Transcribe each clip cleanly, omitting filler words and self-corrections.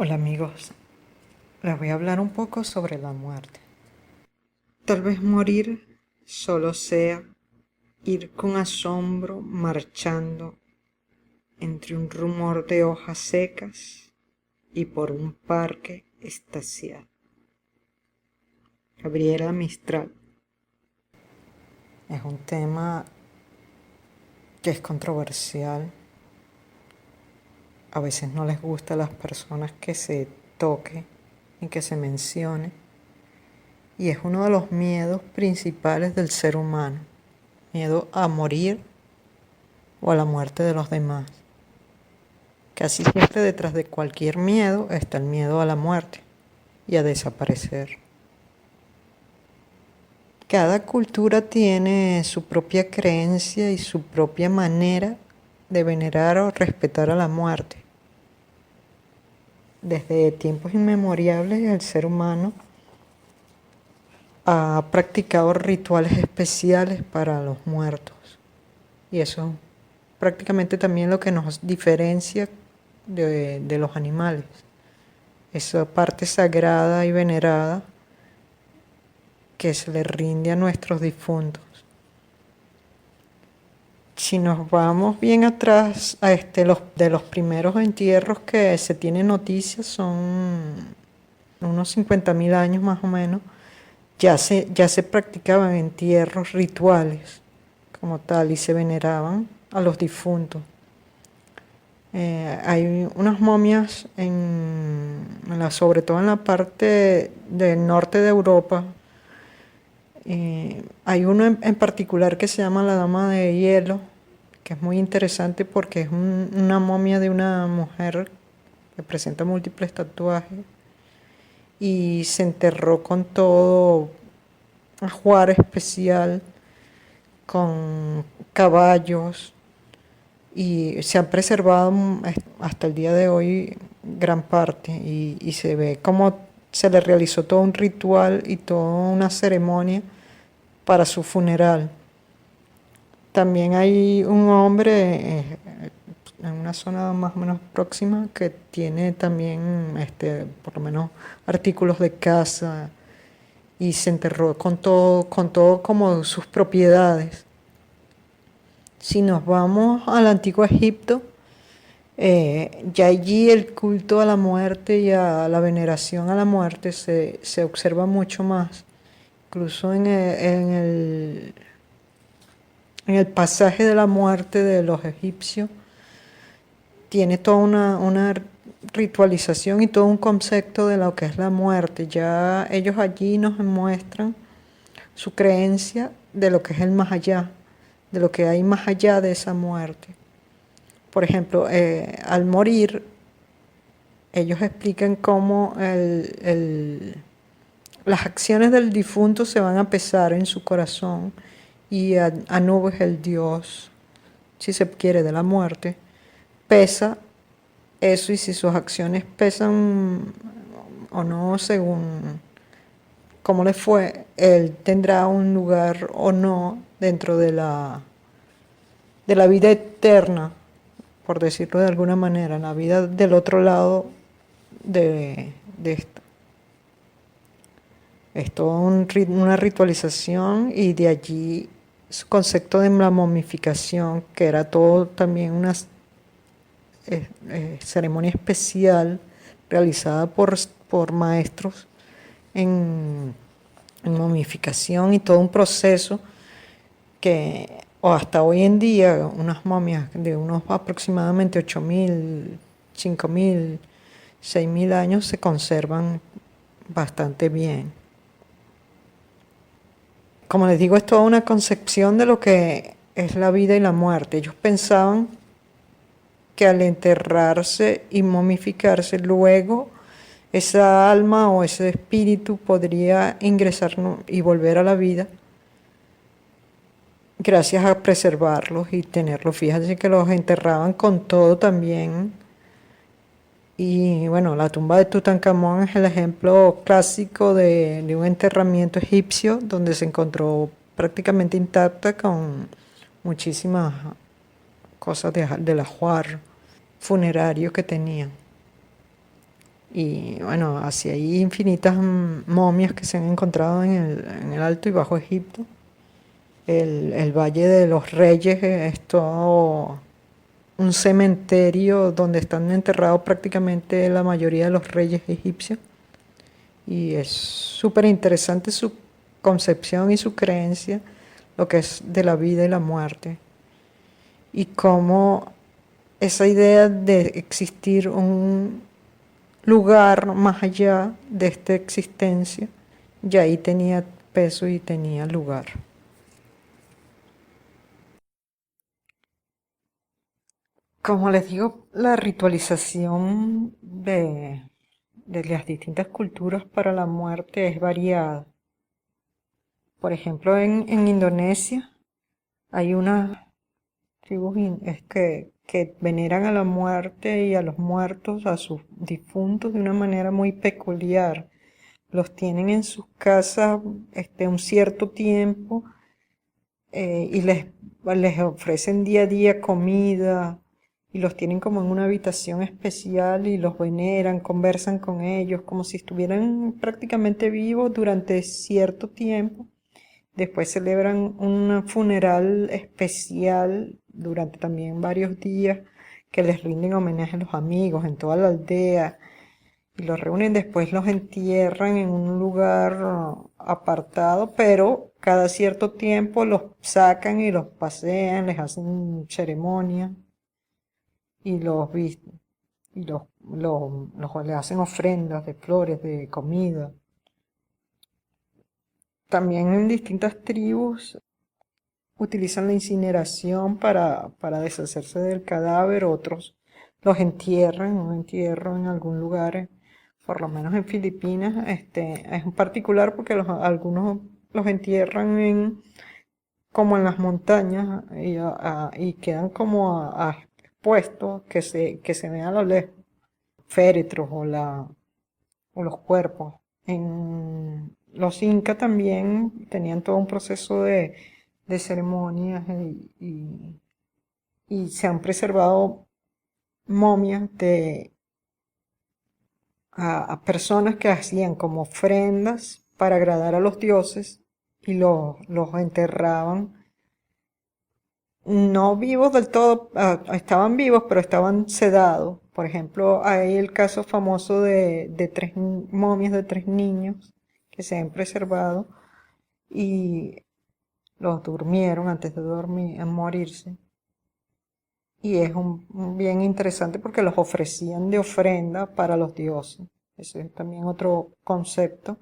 Hola amigos, les voy a hablar un poco sobre la muerte. Tal vez morir solo sea ir con asombro marchando entre un rumor de hojas secas y por un parque estaciado. Gabriela Mistral. Es un tema que es controversial. A veces no les gusta a las personas que se toque y que se mencione. Y es uno de los miedos principales del ser humano. Miedo a morir o a la muerte de los demás. Casi siempre detrás de cualquier miedo está el miedo a la muerte y a desaparecer. Cada cultura tiene su propia creencia y su propia manera de venerar o respetar a la muerte. Desde tiempos inmemoriales el ser humano ha practicado rituales especiales para los muertos. Y eso es prácticamente también lo que nos diferencia de los animales. Esa parte sagrada y venerada que se le rinde a nuestros difuntos. Si nos vamos bien atrás, de los primeros entierros que se tienen noticias son unos 50.000 años más o menos, ya se practicaban entierros rituales como tal y se veneraban a los difuntos. Hay unas momias sobre todo en la parte del norte de Europa. Hay uno en particular que se llama la Dama de Hielo, que es muy interesante porque es una momia de una mujer que presenta múltiples tatuajes y se enterró con todo ajuar especial, con caballos, y se han preservado hasta el día de hoy gran parte y se ve como se le realizó todo un ritual y toda una ceremonia para su funeral. También hay un hombre en una zona más o menos próxima que tiene también por lo menos artículos de casa y se enterró con todo como sus propiedades. Si nos vamos al antiguo Egipto, ya allí el culto a la muerte y a la veneración a la muerte se observa mucho más. Incluso en el pasaje de la muerte de los egipcios, tiene toda una ritualización y todo un concepto de lo que es la muerte. Ya ellos allí nos muestran su creencia de lo que es el más allá, de lo que hay más allá de esa muerte. Por ejemplo, al morir, ellos explican cómo las acciones del difunto se van a pesar en su corazón y Anubis, el dios, si se quiere, de la muerte, pesa eso y si sus acciones pesan o no según cómo le fue, él tendrá un lugar o no dentro de la vida eterna, por decirlo de alguna manera, la vida del otro lado de esto. Es toda una ritualización y de allí su concepto de la momificación, que era todo también una ceremonia especial realizada por maestros en momificación y todo un proceso que o hasta hoy en día unas momias de unos aproximadamente 8.000, 5.000, 6.000 años se conservan bastante bien. Como les digo, es toda una concepción de lo que es la vida y la muerte. Ellos pensaban que al enterrarse y momificarse, luego esa alma o ese espíritu podría ingresar y volver a la vida gracias a preservarlos y tenerlos. Fíjense que los enterraban con todo también. Y bueno, la tumba de Tutankamón es el ejemplo clásico de un enterramiento egipcio donde se encontró prácticamente intacta con muchísimas cosas del ajuar funerario que tenían. Y bueno, así hay infinitas momias que se han encontrado en el Alto y Bajo Egipto. El Valle de los Reyes es todo un cementerio donde están enterrados prácticamente la mayoría de los reyes egipcios. Y es súper interesante su concepción y su creencia, lo que es de la vida y la muerte. Y cómo esa idea de existir un lugar más allá de esta existencia, ya ahí tenía peso y tenía lugar. Como les digo, la ritualización de las distintas culturas para la muerte es variada. Por ejemplo, en Indonesia hay unas tribus que veneran a la muerte y a los muertos, a sus difuntos, de una manera muy peculiar. Los tienen en sus casas un cierto tiempo y les ofrecen día a día comida y los tienen como en una habitación especial y los veneran, conversan con ellos como si estuvieran prácticamente vivos durante cierto tiempo. Después celebran un funeral especial durante también varios días que les rinden homenaje a los amigos en toda la aldea y los reúnen. Después los entierran en un lugar apartado, pero cada cierto tiempo los sacan y los pasean, les hacen ceremonia y los visten y les hacen ofrendas de flores, de comida. También en distintas tribus utilizan la incineración para deshacerse del cadáver, otros los entierran, un entierro en algún lugar, por lo menos en Filipinas, es en particular porque algunos los entierran como en las montañas y quedan como expuestos que se vean a lo lejos, féretros o los cuerpos. En los incas también tenían todo un proceso de ceremonias y se han preservado momias a personas que hacían como ofrendas para agradar a los dioses y los enterraban no vivos del todo, estaban vivos, pero estaban sedados. Por ejemplo, hay el caso famoso de tres momias de tres niños que se han preservado y los durmieron antes de dormir, en morirse. Y es un bien interesante porque los ofrecían de ofrenda para los dioses. Ese es también otro concepto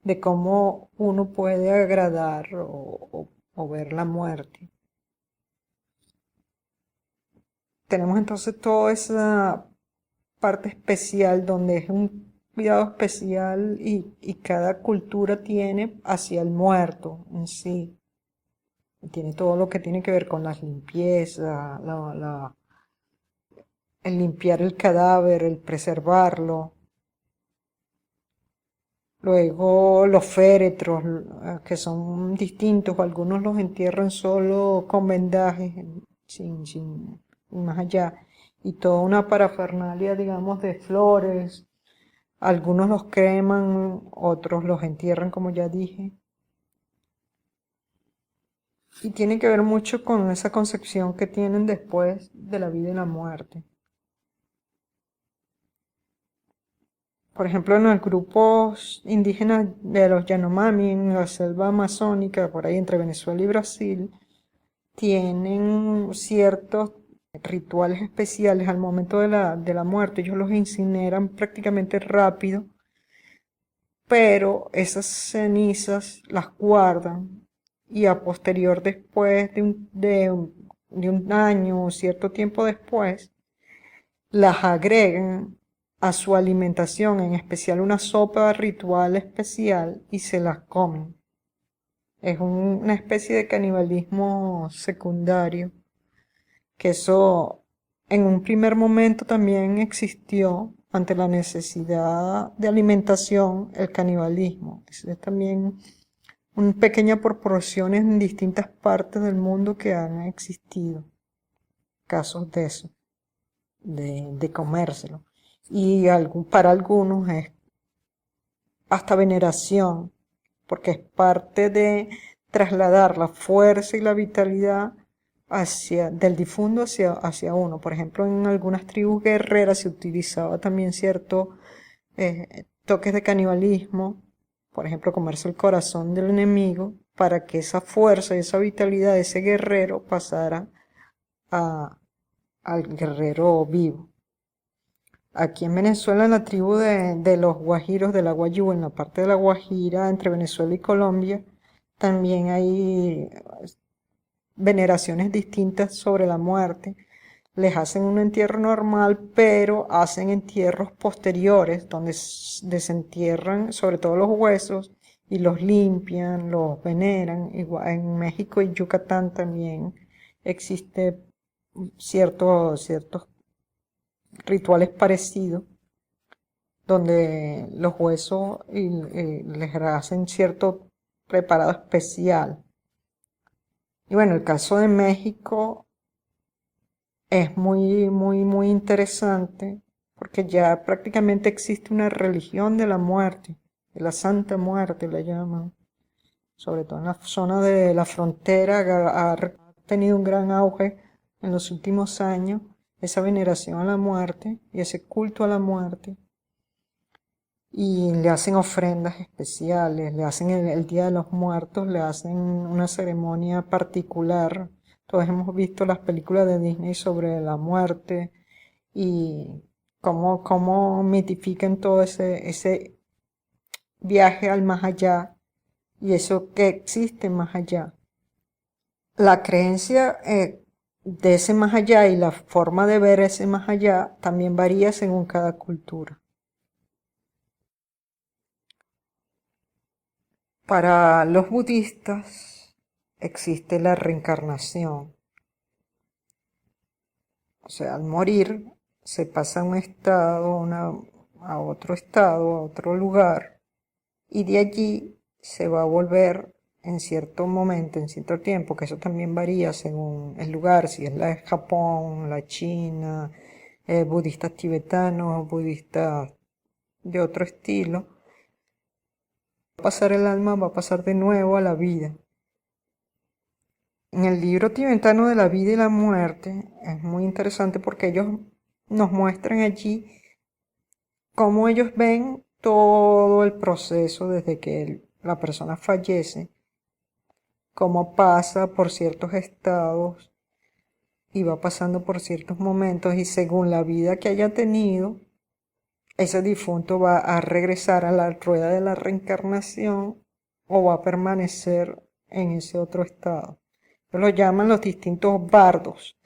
de cómo uno puede agradar o ver la muerte. Tenemos entonces toda esa parte especial donde es un cuidado especial y cada cultura tiene hacia el muerto en sí. Tiene todo lo que tiene que ver con las limpiezas, el limpiar el cadáver, el preservarlo. Luego los féretros, que son distintos, algunos los entierran solo con vendajes, sin más allá. Y toda una parafernalia, digamos, de flores. Algunos los creman, otros los entierran, como ya dije. Y tiene que ver mucho con esa concepción que tienen después de la vida y la muerte. Por ejemplo, en los grupos indígenas de los Yanomami, en la selva amazónica, por ahí entre Venezuela y Brasil, tienen ciertos rituales especiales al momento de la muerte. Ellos los incineran prácticamente rápido, pero esas cenizas las guardan y a posterior después de un año o cierto tiempo después, las agregan a su alimentación, en especial una sopa ritual especial, y se las comen. Es una especie de canibalismo secundario, que eso en un primer momento también existió ante la necesidad de alimentación, el canibalismo. Es también una pequeña proporción en distintas partes del mundo que han existido casos de eso, de comérselo. y para algunos es hasta veneración, porque es parte de trasladar la fuerza y la vitalidad del difunto hacia uno. Por ejemplo, en algunas tribus guerreras se utilizaba también ciertos toques de canibalismo, por ejemplo, comerse el corazón del enemigo, para que esa fuerza y esa vitalidad de ese guerrero pasara a- al guerrero vivo. Aquí en Venezuela, en la tribu de los guajiros de la Guayú, en la parte de la Guajira, entre Venezuela y Colombia, también hay veneraciones distintas sobre la muerte. Les hacen un entierro normal, pero hacen entierros posteriores, donde desentierran sobre todo los huesos y los limpian, los veneran. Igual, en México y Yucatán también existe ciertos rituales parecidos donde los huesos les hacen cierto preparado especial. Y bueno, el caso de México es muy interesante porque ya prácticamente existe una religión de la muerte, de la Santa Muerte la llaman. Sobre todo en la zona de la frontera ha tenido un gran auge en los últimos años esa veneración a la muerte y ese culto a la muerte. Y le hacen ofrendas especiales, le hacen el Día de los Muertos, le hacen una ceremonia particular. Todos hemos visto las películas de Disney sobre la muerte y cómo mitifican todo ese viaje al más allá y eso que existe más allá. La creencia de ese más allá y la forma de ver ese más allá también varía según cada cultura. Para los budistas existe la reencarnación. O sea, al morir se pasa a un estado, a otro estado, a otro lugar, y de allí se va a volver en cierto momento, en cierto tiempo, que eso también varía según el lugar, si es la de Japón, la China, budistas tibetanos, budistas de otro estilo. Va a pasar el alma, va a pasar de nuevo a la vida. En el libro tibetano de la vida y la muerte es muy interesante porque ellos nos muestran allí cómo ellos ven todo el proceso desde que la persona fallece, cómo pasa por ciertos estados y va pasando por ciertos momentos y según la vida que haya tenido, ese difunto va a regresar a la rueda de la reencarnación o va a permanecer en ese otro estado. Lo llaman los distintos bardos,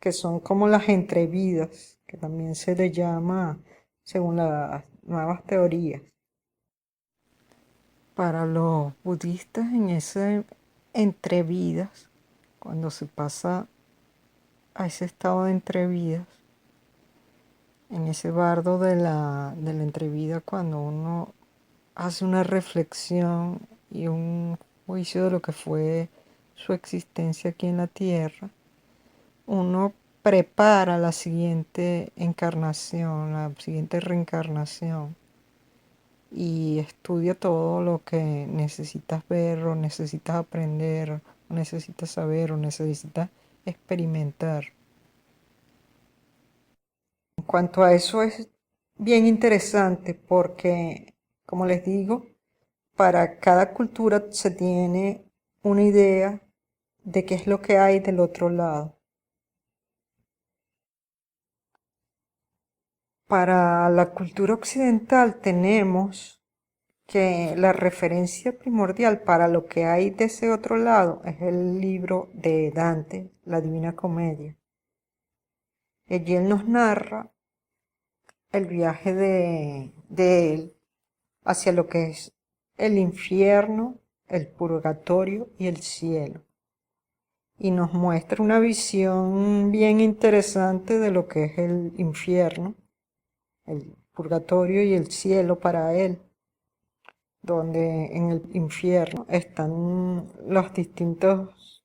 que son como las entrevidas, que también se le llama según las nuevas teorías. Para los budistas en ese entrevidas, cuando se pasa a ese estado de entrevidas, en ese bardo de la entrevida, cuando uno hace una reflexión y un juicio de lo que fue su existencia aquí en la tierra, uno prepara la siguiente encarnación, la siguiente reencarnación y estudia todo lo que necesitas ver o necesitas aprender o necesitas saber o necesitas experimentar. En cuanto a eso es bien interesante porque, como les digo, para cada cultura se tiene una idea de qué es lo que hay del otro lado. Para la cultura occidental tenemos que la referencia primordial para lo que hay de ese otro lado es el libro de Dante, la Divina Comedia. Allí él nos narra el viaje de él hacia lo que es el infierno, el purgatorio y el cielo. Y nos muestra una visión bien interesante de lo que es el infierno, el purgatorio y el cielo para él, donde en el infierno están los distintos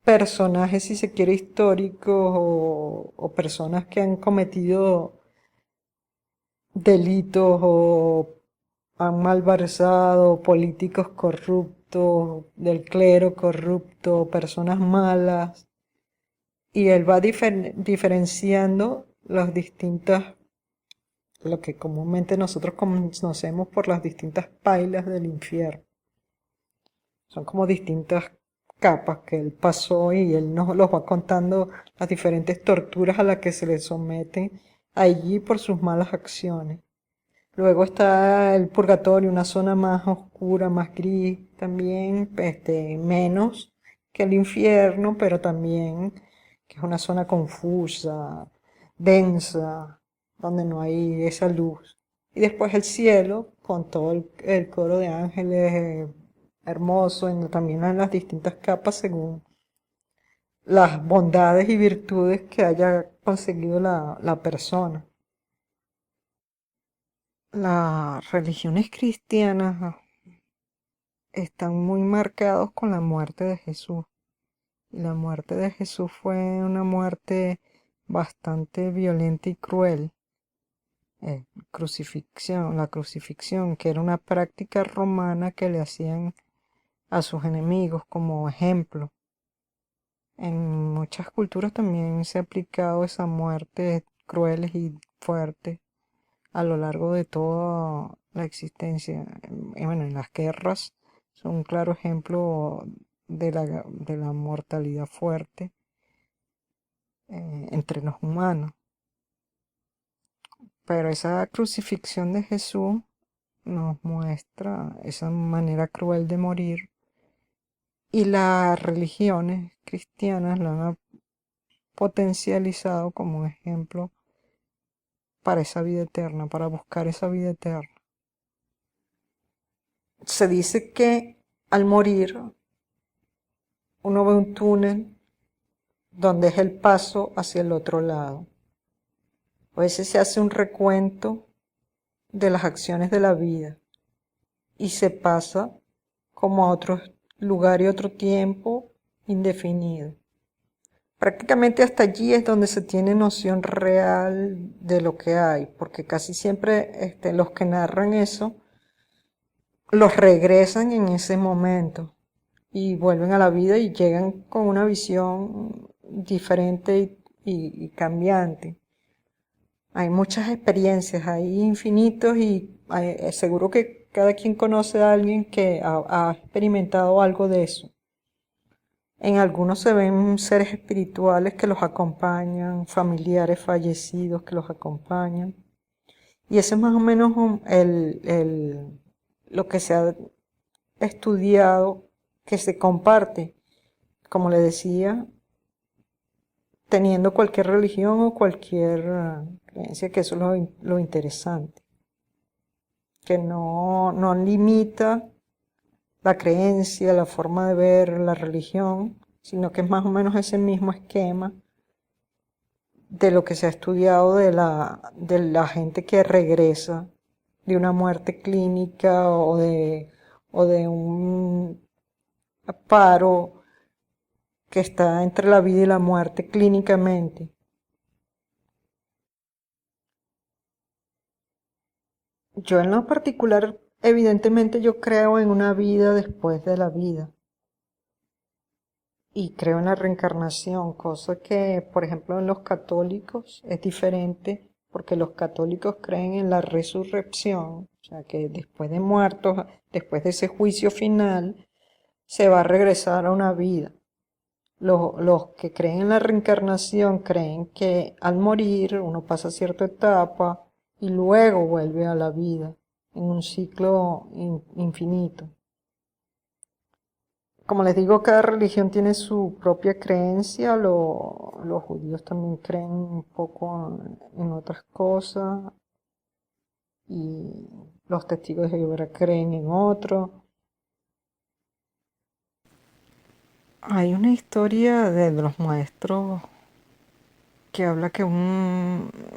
personajes, si se quiere, históricos o personas que han cometido delitos o han malversado, políticos corruptos, del clero corrupto, personas malas, y él va diferenciando las distintas, lo que comúnmente nosotros conocemos por las distintas pailas del infierno. Son como distintas capas que él pasó y él nos los va contando las diferentes torturas a las que se le someten allí por sus malas acciones. Luego está el purgatorio, una zona más oscura, más gris, también menos que el infierno, pero también que es una zona confusa, densa, donde no hay esa luz. Y después el cielo, con todo el coro de ángeles hermoso, también en las distintas capas según las bondades y virtudes que haya conseguido la persona. Las religiones cristianas están muy marcados con la muerte de Jesús. Y la muerte de Jesús fue una muerte bastante violenta y cruel. La crucifixión, que era una práctica romana que le hacían a sus enemigos como ejemplo. En muchas culturas también se ha aplicado esa muerte crueles y fuertes a lo largo de toda la existencia. Bueno, en las guerras son un claro ejemplo de la mortalidad fuerte entre los humanos. Pero esa crucifixión de Jesús nos muestra esa manera cruel de morir y las religiones cristianas lo han potencializado como un ejemplo para esa vida eterna, para buscar esa vida eterna. Se dice que al morir uno ve un túnel donde es el paso hacia el otro lado. A veces se hace un recuento de las acciones de la vida y se pasa como a otro lugar y otro tiempo indefinido. Prácticamente hasta allí es donde se tiene noción real de lo que hay, porque casi siempre los que narran eso los regresan en ese momento y vuelven a la vida y llegan con una visión diferente y cambiante. Hay muchas experiencias, hay infinitos y seguro que cada quien conoce a alguien que ha experimentado algo de eso. En algunos se ven seres espirituales que los acompañan, familiares fallecidos que los acompañan. Y ese es más o menos lo que se ha estudiado, que se comparte, como le decía, teniendo cualquier religión o cualquier creencia, que eso es lo interesante, que no limita la creencia, la forma de ver la religión, sino que es más o menos ese mismo esquema de lo que se ha estudiado de la gente que regresa de una muerte clínica o de un paro que está entre la vida y la muerte clínicamente. Yo en lo particular, evidentemente yo creo en una vida después de la vida y creo en la reencarnación, cosa que, por ejemplo, en los católicos es diferente porque los católicos creen en la resurrección, o sea que después de muertos, después de ese juicio final, se va a regresar a una vida. Los que creen en la reencarnación creen que al morir uno pasa cierta etapa y luego vuelve a la vida en un ciclo infinito. Como les digo, cada religión tiene su propia creencia. Los judíos también creen un poco en otras cosas y los testigos de Jehová creen en otro. Hay una historia de los maestros que habla que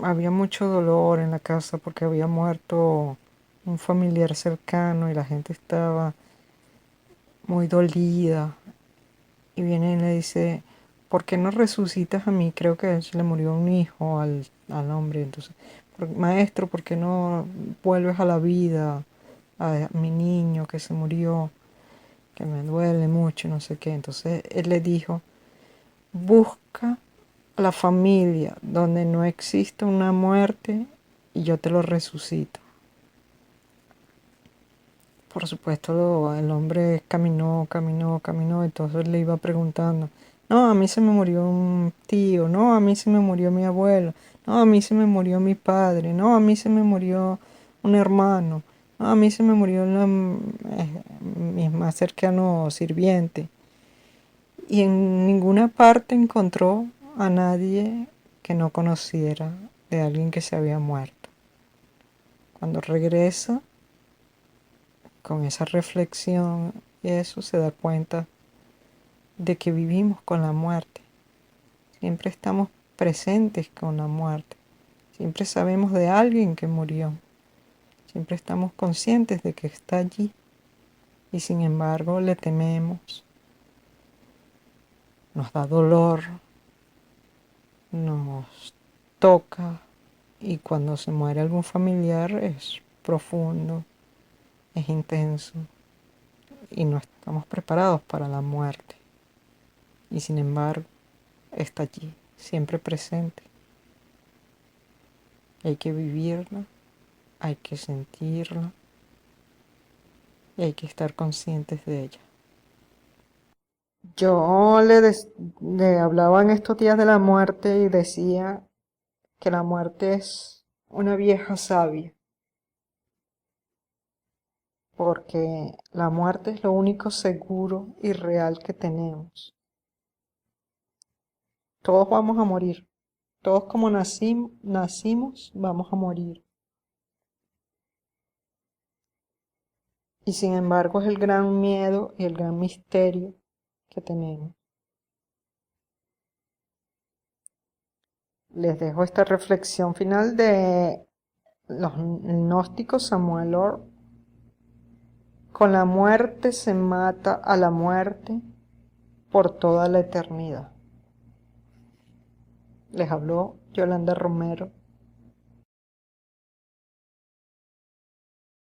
había mucho dolor en la casa porque había muerto un familiar cercano y la gente estaba muy dolida. Y viene y le dice, ¿por qué no resucitas a mí? Creo que se le murió un hijo al hombre. Entonces, Maestro, ¿por qué no vuelves a la vida a mi niño que se murió, que me duele mucho, no sé qué? Entonces él le dijo, busca la familia donde no existe una muerte y yo te lo resucito. Por supuesto, el hombre caminó, entonces le iba preguntando, no, a mí se me murió un tío, no, a mí se me murió mi abuelo, no, a mí se me murió mi padre, no, a mí se me murió un hermano, no, a mí se me murió mi más cercano sirviente. Y en ninguna parte encontró a nadie que no conociera de alguien que se había muerto. Cuando regresa con esa reflexión y eso se da cuenta de que vivimos con la muerte. Siempre estamos presentes con la muerte. Siempre sabemos de alguien que murió. Siempre estamos conscientes de que está allí. Y sin embargo le tememos. Nos da dolor. Nos toca. Y cuando se muere algún familiar es profundo. Es intenso. Y no estamos preparados para la muerte. Y sin embargo está allí, siempre presente. Hay que vivirla, hay que sentirla y hay que estar conscientes de ella. Yo le hablaba en estos días de la muerte y decía que la muerte es una vieja sabia, porque la muerte es lo único seguro y real que tenemos. Todos vamos a morir, todos como nacimos vamos a morir. Y sin embargo es el gran miedo y el gran misterio que tenemos. Les dejo esta reflexión final de los gnósticos Samuel Orr. Con la muerte se mata a la muerte por toda la eternidad. Les habló Yolanda Romero